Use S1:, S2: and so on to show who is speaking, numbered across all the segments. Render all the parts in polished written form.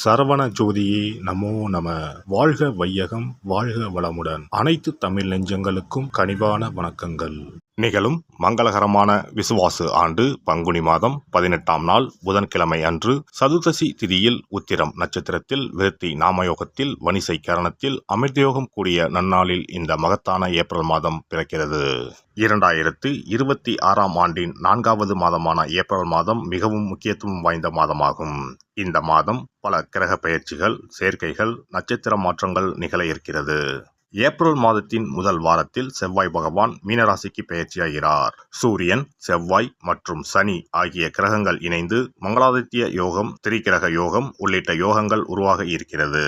S1: சரவண ஜோதியே நமோ நம. வாழ்க வையகம், வாழ்க வளமுடன். அனைத்து தமிழ் நெஞ்சங்களுக்கும் கனிவான வணக்கங்கள். நிகழும் மங்களகரமான விசுவாசு ஆண்டு பங்குனி மாதம் 18ஆம் நாள் புதன்கிழமை அன்று சதுர்தசி திதியில் உத்திரம் நட்சத்திரத்தில் விருத்தி நாமயோகத்தில் வணிசை கரணத்தில் அமிர்தயோகம் கூடிய நன்னாளில் இந்த மகத்தான ஏப்ரல் மாதம் பிறக்கிறது. 2026ஆம் ஆண்டின் 4வது மாதமான ஏப்ரல் மாதம் மிகவும் முக்கியத்துவம் வாய்ந்த மாதமாகும். இந்த மாதம் பல கிரக பெயர்ச்சிகள், சேர்க்கைகள், நட்சத்திர மாற்றங்கள் நிகழ இருக்கிறது. ஏப்ரல் மாதத்தின் முதல் வாரத்தில் செவ்வாய் பகவான் மீனராசிக்கு பெயர்ச்சியாகிறார். சூரியன், செவ்வாய் மற்றும் சனி ஆகிய கிரகங்கள் இணைந்து மங்களாதித்ய யோகம், திரிகிரக யோகம் உள்ளிட்ட யோகங்கள் உருவாக இருக்கிறது.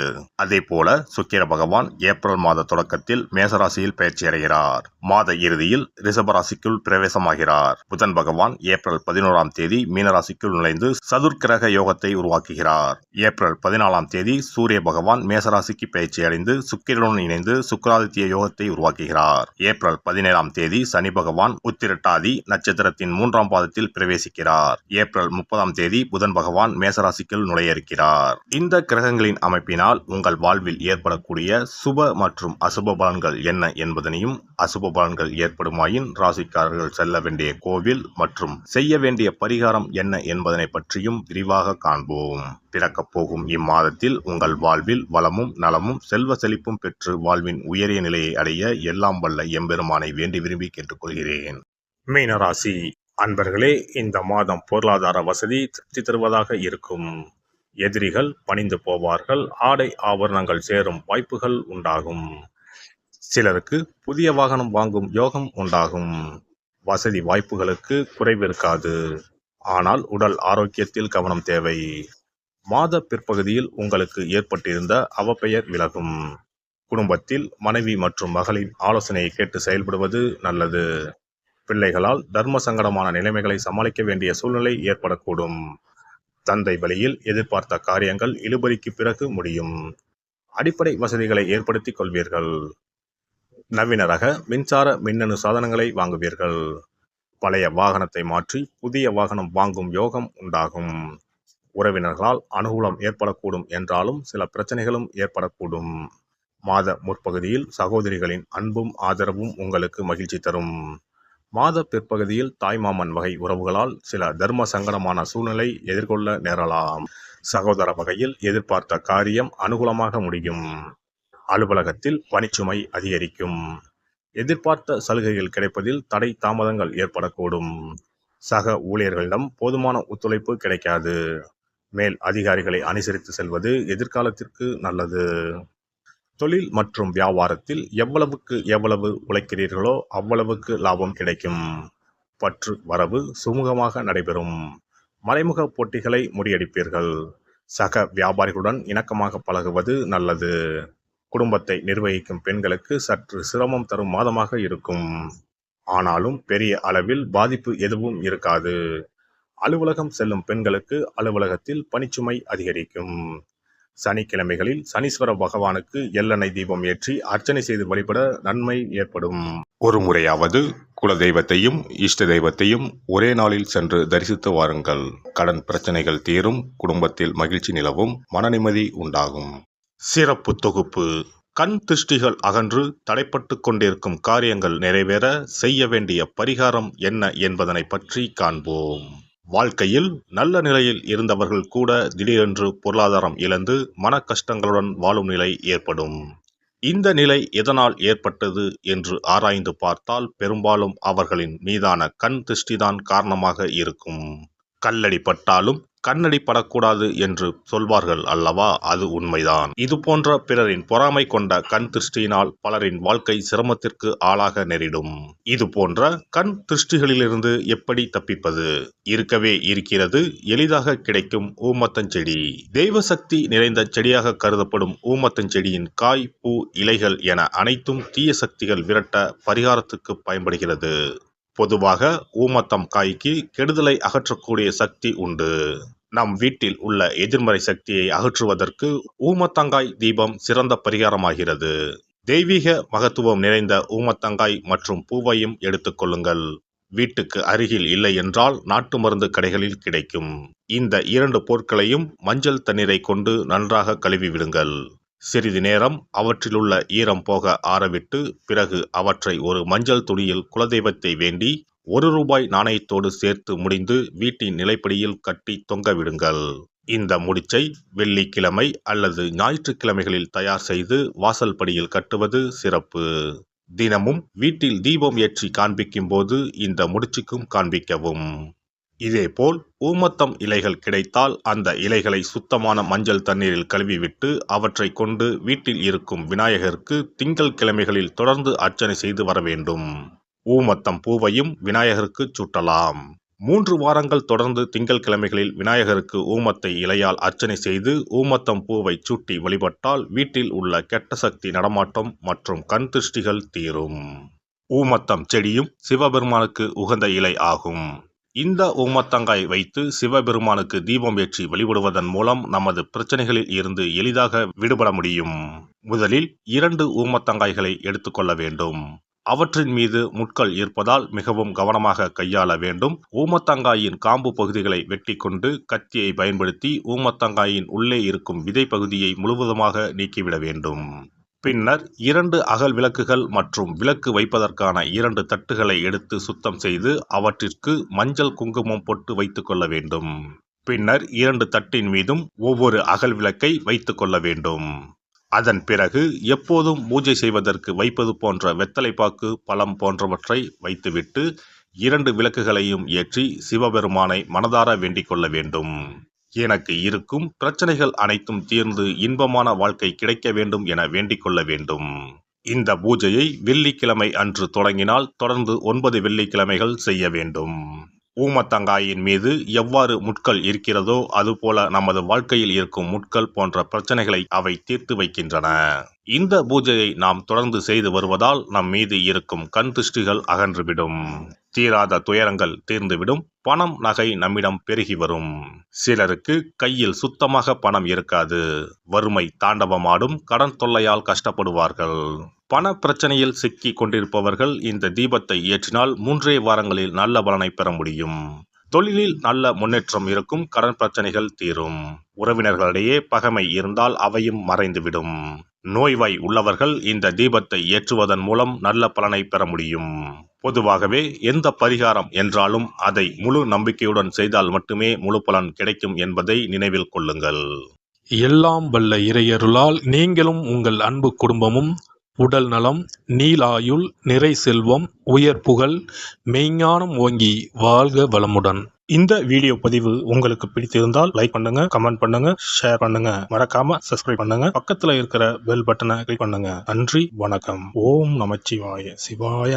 S1: அதே போல சுக்கிர பகவான் ஏப்ரல் மாத தொடக்கத்தில் மேசராசியில் பெயர்ச்சியடைகிறார். மாத இறுதியில் ரிஷபராசிக்குள் பிரவேசமாகிறார். புதன் பகவான் ஏப்ரல் 11ஆம் தேதி மீனராசிக்குள் நுழைந்து சதுர்கிரக யோகத்தை உருவாக்குகிறார். ஏப்ரல் 14ஆம் தேதி சூரிய பகவான் மேசராசிக்கு பெயர்ச்சியடைந்து சுக்கிரனுடன் இணைந்து சுக்கிராதித்ய யோகத்தை உருவாக்குகிறார். ஏப்ரல் 17ஆம் தேதி சனி பகவான் உத்திரட்டாதி நட்சத்திரத்தின் 3ஆம் பாதத்தில் பிரவேசிக்கிறார். ஏப்ரல் 30ஆம் தேதி புதன் பகவான் மேசராசிக்குள் நுழைய இருக்கிறார். இந்த கிரகங்களின் அமைப்பினால் உங்கள் வாழ்வில் ஏற்படக்கூடிய சுப மற்றும் அசுப பலன்கள் என்ன என்பதனையும், அசுப பலன்கள் ஏற்படுமாயின் ராசிக்காரர்கள் செல்ல வேண்டிய கோவில் மற்றும் செய்ய வேண்டிய பரிகாரம் என்ன என்பதனை பற்றியும் விரிவாக காண்போம். பிறக்கப் போகும் இம்மாதத்தில் உங்கள் வாழ்வில் வளமும் நலமும் செல்வ செழிப்பும் பெற்று வாழ்வின் உயரிய நிலையை அடைய எல்லாம் வல்ல எம்பெருமானை வேண்டி விரும்பி கேட்டுக்கொள்கிறேன். மீனராசி அன்பர்களே, இந்த மாதம் பொருளாதார வசதி திருப்தி தருவதாக இருக்கும். எதிரிகள் பணிந்து போவார்கள். ஆடை ஆபரணங்கள் சேரும் வாய்ப்புகள் உண்டாகும். சிலருக்கு புதிய வாகனம் வாங்கும் யோகம் உண்டாகும். வசதி வாய்ப்புகளுக்கு குறைவிருக்காது. ஆனால் உடல் ஆரோக்கியத்தில் கவனம் தேவை. மாத பிற்பகுதியில் உங்களுக்கு ஏற்பட்டிருந்த அவப்பெயர் விலகும். குடும்பத்தில் மனைவி மற்றும் மகளின் ஆலோசனையை கேட்டு செயல்படுவது நல்லது. பிள்ளைகளால் தர்ம சங்கடமான நிலைமைகளை சமாளிக்க வேண்டிய சூழ்நிலை ஏற்படக்கூடும். தந்தை வழியில் எதிர்பார்த்த காரியங்கள் இழுபறிக்கு பிறகு முடியும். அடிப்படை வசதிகளை ஏற்படுத்திக் கொள்வீர்கள். நவீன ரக மின்சார மின்னணு சாதனங்களை வாங்குவீர்கள். பழைய வாகனத்தை மாற்றி புதிய வாகனம் வாங்கும் யோகம் உண்டாகும். உறவினர்களால் அனுகூலம் ஏற்படக்கூடும் என்றாலும் சில பிரச்சனைகளும் ஏற்படக்கூடும். மாத முற்பகுதியில் சகோதரிகளின் அன்பும் ஆதரவும் உங்களுக்கு மகிழ்ச்சி தரும். மாத பிற்பகுதியில் தாய்மாமன் வகை உறவுகளால் சில தர்ம சங்கடமான சூழ்நிலை எதிர்கொள்ள நேரலாம். சகோதர வகையில் எதிர்பார்த்த காரியம் அனுகூலமாக முடியும். அலுவலகத்தில் பணிச்சுமை அதிகரிக்கும். எதிர்பார்த்த சலுகைகள் கிடைப்பதில் தடை தாமதங்கள் ஏற்படக்கூடும். சக ஊழியர்களிடம் போதுமான ஒத்துழைப்பு கிடைக்காது. மேல் அதிகாரிகளை அனுசரித்து செல்வது எதிர்காலத்திற்கு நல்லது. தொழில் மற்றும் வியாபாரத்தில் எவ்வளவுக்கு எவ்வளவு உழைக்கிறீர்களோ அவ்வளவுக்கு லாபம் கிடைக்கும். பற்று வரவு சுமூகமாக நடைபெறும். மறைமுக போட்டிகளை முறியடிப்பீர்கள். சக வியாபாரிகளுடன் இணக்கமாக பழகுவது நல்லது. குடும்பத்தை நிர்வகிக்கும் பெண்களுக்கு சற்று சிரமம் தரும் மாதமாக இருக்கும். ஆனாலும் பெரிய அளவில் பாதிப்பு எதுவும் இருக்காது. அலுவலகம் செல்லும் பெண்களுக்கு அலுவலகத்தில் பணிச்சுமை அதிகரிக்கும். சனிக்கிழமைகளில் சனீஸ்வர பகவானுக்கு எள்ளெண்ணெய் தீபம் ஏற்றி அர்ச்சனை செய்து வழிபட நன்மை ஏற்படும். ஒரு முறையாவது குல தெய்வத்தையும் இஷ்ட தெய்வத்தையும் ஒரே நாளில் சென்று தரிசித்து வாருங்கள். கடன் பிரச்சனைகள் தீரும். குடும்பத்தில் மகிழ்ச்சி நிலவும். மன நிம்மதி உண்டாகும். சிறப்பு தொகுப்பு. கண் திருஷ்டிகள் அகன்று தடைப்பட்டு கொண்டிருக்கும் காரியங்கள் நிறைவேற செய்ய வேண்டிய பரிகாரம் என்ன என்பதனை பற்றி காண்போம். வாழ்க்கையில் நல்ல நிலையில் இருந்தவர்கள் கூட திடீரென்று பொருளாதாரம் இழந்து மன கஷ்டங்களுடன் வாழும் நிலை ஏற்படும். இந்த நிலை எதனால் ஏற்பட்டது என்று ஆராய்ந்து பார்த்தால் பெரும்பாலும் அவர்களின் மீதான கண் திருஷ்டிதான் காரணமாக இருக்கும். கல்லடி பட்டாலும் கண்ணடி படக்கூடாது என்று சொல்வார்கள் அல்லவா, அது உண்மைதான். இது போன்ற பிறரின் பொறாமை கொண்ட கண் திருஷ்டியினால் பலரின் வாழ்க்கை சிரமத்திற்கு ஆளாக நேரிடும். இது போன்ற கண் திருஷ்டிகளிலிருந்து எப்படி தப்பிப்பது? இருக்கவே இருக்கிறது எளிதாக கிடைக்கும் ஊமத்தஞ்செடி. தெய்வ சக்தி நிறைந்த செடியாக கருதப்படும் ஊமத்தஞ்செடியின் காய், பூ, இலைகள் என அனைத்தும் தீய சக்திகள் விரட்ட பரிகாரத்துக்கு பயன்படுகிறது. பொதுவாக ஊமத்தம் காய்க்கு கெடுதலை அகற்றக்கூடிய சக்தி உண்டு. நம் வீட்டில் உள்ள எதிர்மறை சக்தியை அகற்றுவதற்கு ஊமத்தங்காய் தீபம் சிறந்த பரிகாரமாகிறது. தெய்வீக மகத்துவம் நிறைந்த ஊமத்தங்காய் மற்றும் பூவையும் எடுத்துக்கொள்ளுங்கள். வீட்டுக்கு அருகில் இல்லை என்றால் நாட்டு மருந்து கடைகளில் கிடைக்கும். இந்த 2 பொருட்களையும் மஞ்சள் தண்ணீரை கொண்டு நன்றாக கழுவி விடுங்கள். சிறிது நேரம் அவற்றிலுள்ள ஈரம் போக ஆறவிட்டு பிறகு அவற்றை ஒரு மஞ்சள் துணியில் குலதெய்வத்தை வேண்டி ₹1 நாணயத்தோடு சேர்த்து முடிந்து வீட்டின் நிலைப்படியில் கட்டி தொங்க விடுங்கள். இந்த முடிச்சை வெள்ளிக்கிழமை அல்லது ஞாயிற்றுக்கிழமைகளில் தயார் செய்து வாசல் படியில் கட்டுவது சிறப்பு. தினமும் வீட்டில் தீபம் ஏற்றி காண்பிக்கும் போது இந்த முடிச்சுக்கும் காண்பிக்கவும். இதேபோல் ஊமத்தம் இலைகள் கிடைத்தால் அந்த இலைகளை சுத்தமான மஞ்சள் தண்ணீரில் கழுவிவிட்டு அவற்றை கொண்டு வீட்டில் இருக்கும் விநாயகருக்கு திங்கள் கிழமைகளில் தொடர்ந்து அர்ச்சனை செய்து வர வேண்டும். ஊமத்தம் பூவையும் விநாயகருக்கு சூட்டலாம். 3 வாரங்கள் தொடர்ந்து திங்கள் கிழமைகளில் விநாயகருக்கு ஊமத்தை இலையால் அர்ச்சனை செய்து ஊமத்தம் பூவை சூட்டி வழிபட்டால் வீட்டில் உள்ள கெட்ட சக்தி நடமாட்டம் மற்றும் கண் திருஷ்டிகள் தீரும். ஊமத்தம் செடியும் சிவபெருமானுக்கு உகந்த இலை ஆகும். இந்த ஊமத்தங்காய் வைத்து சிவபெருமானுக்கு தீபம் ஏற்றி வழிபடுவதன் மூலம் நமது பிரச்சனைகளில் இருந்து எளிதாக விடுபட முடியும். முதலில் 2 ஊமத்தங்காய்களை எடுத்துக்கொள்ள வேண்டும். அவற்றின் மீது முட்கள் இருப்பதால் மிகவும் கவனமாக கையாள வேண்டும். ஊமத்தங்காயின் காம்பு பகுதிகளை வெட்டி கொண்டு கத்தியை பயன்படுத்தி ஊமத்தங்காயின் உள்ளே இருக்கும் விதை பகுதியை முழுவதுமாக நீக்கிவிட வேண்டும். பின்னர் 2 அகல் விளக்குகள் மற்றும் விளக்கு வைப்பதற்கான 2 தட்டுகளை எடுத்து சுத்தம் செய்து அவற்றிற்கு மஞ்சள் குங்குமம் போட்டு வைத்துக் கொள்ள வேண்டும். பின்னர் 2 தட்டின் மீதும் ஒவ்வொரு அகல் விளக்கை வைத்துக் கொள்ள வேண்டும். அதன் பிறகு எப்போதும் பூஜை செய்வதற்கு வைப்பது போன்ற வெத்தலைப்பாக்கு, பழம் போன்றவற்றை வைத்துவிட்டு 2 விளக்குகளையும் ஏற்றி சிவபெருமானை மனதார வேண்டிக் கொள்ள வேண்டும். எனக்கு இருக்கும் பிரச்சனைகள் அனைத்தும் தீர்ந்து இன்பமான வாழ்க்கை கிடைக்க வேண்டும் என வேண்டிக் கொள்ள வேண்டும். இந்த பூஜையை வெள்ளிக்கிழமை அன்று தொடங்கினால் தொடர்ந்து 9 வெள்ளிக்கிழமைகள் செய்ய வேண்டும். ஊமத்தங்காயின் மீது எவ்வாறு முட்கள் இருக்கிறதோ அதுபோல நமது வாழ்க்கையில் இருக்கும் முட்கள் போன்ற பிரச்சனைகளை அவை தீர்த்து வைக்கின்றன. இந்த பூஜையை நாம் தொடர்ந்து செய்து வருவதால் நம் மீது இருக்கும் கண் திருஷ்டிகள் அகன்றுவிடும். தீராத துயரங்கள் தீர்ந்துவிடும். பணம், நகை நம்மிடம் பெருகி வரும். சிலருக்கு கையில் சுத்தமாக பணம் இருக்காது. வறுமை தாண்டவமாடும். கடன் தொல்லையால் கஷ்டப்படுவார்கள். பண பிரச்சனையில் சிக்கி கொண்டிருப்பவர்கள் இந்த தீபத்தை ஏற்றினால் 3 வாரங்களில் நல்ல பலனை பெற முடியும். தொழிலில் நல்ல முன்னேற்றம் இருக்கும். கடன் பிரச்சனைகள் தீரும். உறவினர்களிடையே பகைமை இருந்தால் அவையும் மறைந்துவிடும். நோய்வாய் உள்ளவர்கள் இந்த தீபத்தை ஏற்றுவதன் மூலம் நல்ல பலனை பெற முடியும். பொதுவாகவே எந்த பரிகாரம் என்றாலும் அதை முழு நம்பிக்கையுடன் செய்தால் மட்டுமே முழு பலன் கிடைக்கும் என்பதை நினைவில் கொள்ளுங்கள்.
S2: எல்லாம் வல்ல இறையருளால் நீங்களும் உங்கள் அன்பு குடும்பமும் உடல் நலம், நீலாயுள், நிறை செல்வம், உயர் புகழ், மெய்ஞானம் ஓங்கி வாழ்க வளமுடன்.
S3: இந்த வீடியோ பதிவு உங்களுக்கு பிடித்திருந்தால் லைக் பண்ணுங்க, கமெண்ட் பண்ணுங்க, ஷேர் பண்ணுங்க. மறக்காம சப்ஸ்கிரைப் பண்ணுங்க. பக்கத்துல இருக்கிற பெல் பட்டனை கிளிக் பண்ணுங்க. நன்றி, வணக்கம். ஓம் நமச்சிவாய. சிவாய